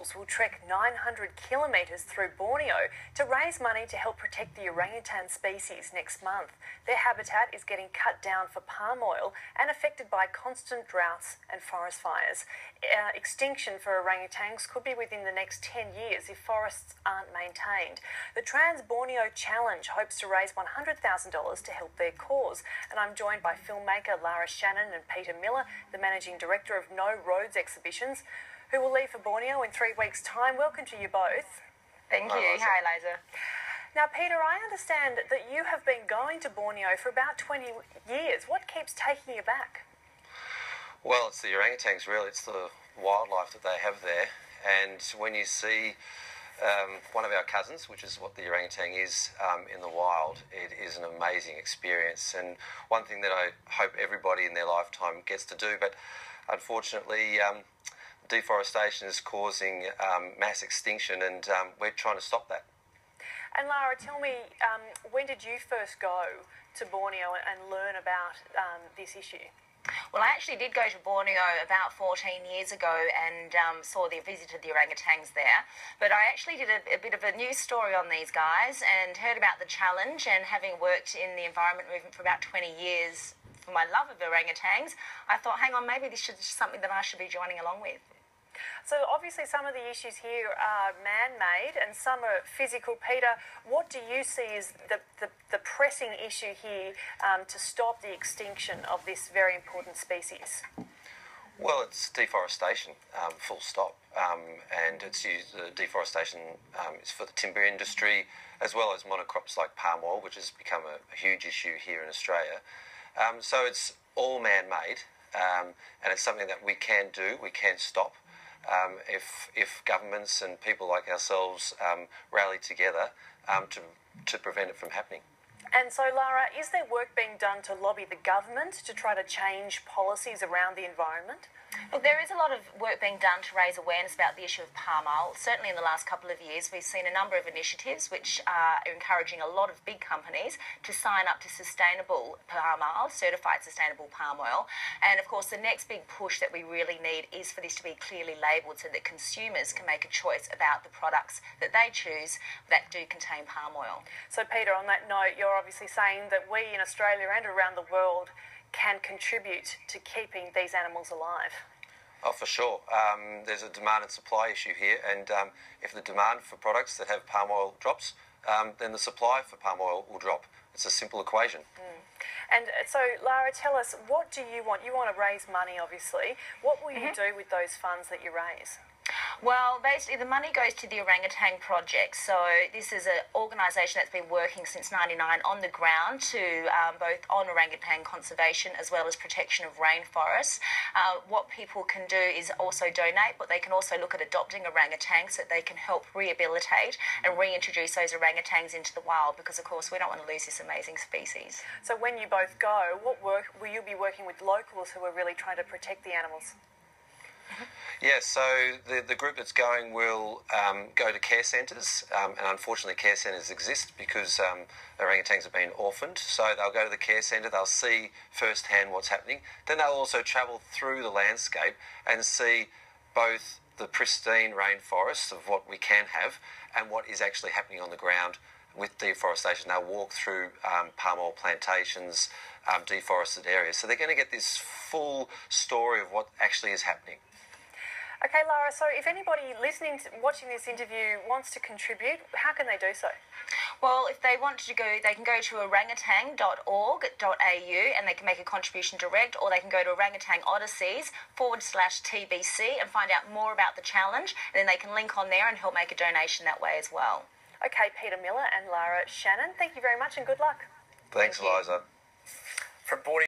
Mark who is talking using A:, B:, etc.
A: individuals will trek 900 kilometres through Borneo to raise money to help protect the orangutan species next month. Their habitat is getting cut down for palm oil and affected by constant droughts and forest fires. Extinction for orangutans could be within the next 10 years if forests aren't maintained. The Trans Borneo Challenge hopes to raise $100,000 to help their cause. And I'm joined by filmmaker Lara Shannon and Peter Miller, the Managing Director of No Roads Exhibitions, who will leave for Borneo in 3 weeks' time. Welcome to you both.
B: Thank you. Hi, Liza.
A: Now, Peter, I understand that you have been going to Borneo for about 20 years. What keeps taking you back?
C: Well, it's the orangutans, really. It's the wildlife that they have there. And when you see one of our cousins, which is what the orangutan is in the wild, it is an amazing experience. And one thing that I hope everybody in their lifetime gets to do, but unfortunately deforestation is causing mass extinction, and we're trying to stop that.
A: And Lara, tell me, when did you first go to Borneo and learn about this issue?
B: Well, I actually did go to Borneo about 14 years ago and visited the orangutans there. But I actually did a bit of a news story on these guys and heard about the challenge, and having worked in the environment movement for about 20 years for my love of orangutans, I thought, hang on, maybe this is something that I should be joining along with.
A: So obviously some of the issues here are man-made and some are physical. Peter, what do you see as the pressing issue here to stop the extinction of this very important species?
C: Well, it's deforestation, full stop. And it's used, deforestation is for the timber industry, as well as monocrops like palm oil, which has become a huge issue here in Australia. So it's all man-made, and it's something that we can do, we can stop. If governments and people like ourselves rally together to prevent it from happening.
A: And so, Lara, is there work being done to lobby the government to try to change policies around the environment?
B: Well, there is a lot of work being done to raise awareness about the issue of palm oil. Certainly in the last couple of years, we've seen a number of initiatives which are encouraging a lot of big companies to sign up to sustainable palm oil, certified sustainable palm oil. And of course, the next big push that we really need is for this to be clearly labelled so that consumers can make a choice about the products that they choose that do contain palm oil.
A: So, Peter, on that note, you're obviously saying that we in Australia and around the world can contribute to keeping these animals alive.
C: Oh, for sure. There's a demand and supply issue here, and if the demand for products that have palm oil drops, then the supply for palm oil will drop. It's a simple equation.
A: And so, Lara, tell us, what do you want? You want to raise money, obviously. What will you do with those funds that you raise?
B: Well, basically the money goes to the Orangutan Project. So this is an organisation that's been working since '99 on the ground to both on orangutan conservation as well as protection of rainforests. What people can do is also donate, but they can also look at adopting orangutans so that they can help rehabilitate and reintroduce those orangutans into the wild, because of course we don't want to lose this amazing species.
A: So when you both go, what work will you be working with locals who are really trying to protect the animals?
C: Yes, so the group that's going will go to care centres, and unfortunately care centres exist because orangutans have been orphaned. So they'll go to the care centre, they'll see firsthand what's happening. Then they'll also travel through the landscape and see both the pristine rainforests of what we can have and what is actually happening on the ground with deforestation. They'll walk through palm oil plantations, deforested areas. So they're going to get this full story of what actually is happening.
A: Okay, Lara, so if anybody watching this interview wants to contribute, how can they do so?
B: Well, if they want to go, they can go to orangutan.org.au and they can make a contribution direct, or they can go to Orangutan Odysseys /TBC and find out more about the challenge, and then they can link on there and help make a donation that way as well.
A: Okay, Peter Miller and Lara Shannon, thank you very much and good luck.
C: Thanks, Liza.
D: From Borneo.